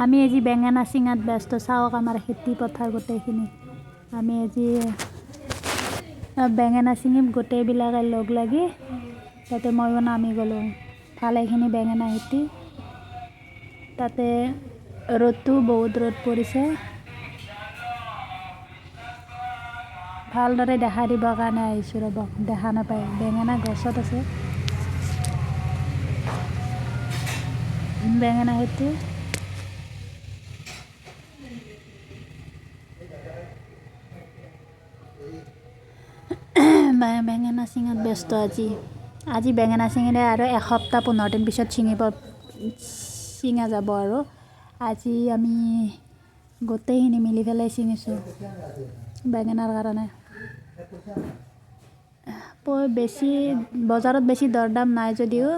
আমি আজি বেঙেনা চিঙাত ব্যস্ত চাওক আমাৰ খেতি পথাৰ গোটেইখিনি আমি আজি বেঙেনা চিঙিম গোটেইবিলাকে লগ লাগি তাতে ময়ো নামি গ'লোঁ ভালেখিনি বেঙেনা খেতি তাতে ৰ'দটো বহুত ৰ'দ পৰিছে ভালদৰে দেখা দিবৰ কাৰণে আহিছোঁ ৰ'ব দেখা নাপায় বেঙেনা গছত আছে বেঙেনা খেতি বেঙেনা চিঙাত ব্যস্ত আজি বেঙেনা চিঙিলে আৰু এসপ্তাহ 15 দিন পিছত চিঙা যাব আৰু আজি আমি গোটেইখিনি মিলি পেলাই চিঙিছোঁ বেঙেনাৰ কাৰণে বেছি বজাৰত বেছি দৰদাম নাই যদিও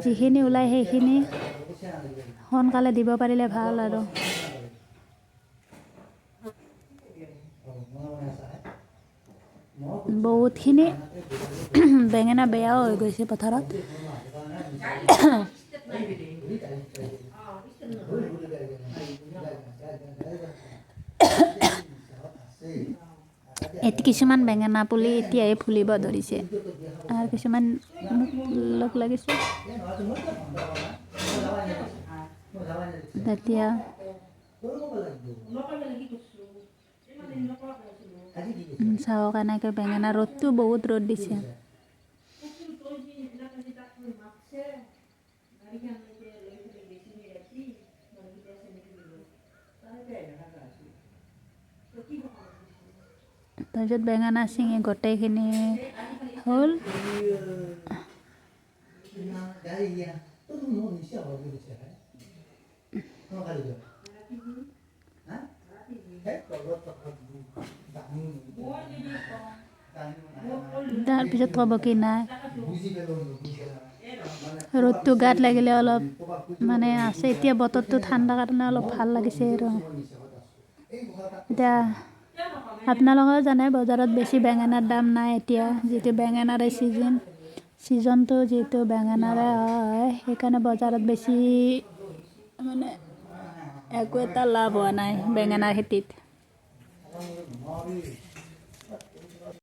যিখিনি ওলায় সেইখিনি সোনকালে দিব পাৰিলে ভাল আৰু বহুতখিনি বেঙেনা বেয়াও হৈ গৈছে পথাৰত কিছুমান বেঙেনা পুলি এতিয়াই ফুলিব ধৰিছে আৰু কিছুমান লগ লাগিছে তেতিয়া চাওক এনেকৈ বেঙেনা ৰ'দটো বহুত ৰ'দ দিছে তাৰপিছত বেঙেনা চিঙি গোটেইখিনি হ'ল তাৰপিছত ক'ব কি নাই ৰ'দটো গাত লাগিলে অলপ মানে আছে এতিয়া বতৰটো ঠাণ্ডা কাৰণে অলপ ভাল লাগিছে আৰু এতিয়া আপোনালোকেও জানে বজাৰত বেছি বেঙেনাৰ দাম নাই এতিয়া যিটো বেঙেনাৰে ছিজনটো যিটো বেঙেনাৰে হয় সেইকাৰণে বজাৰত বেছি মানে একো এটা লাভ হোৱা নাই বেঙেনাৰ খেতিত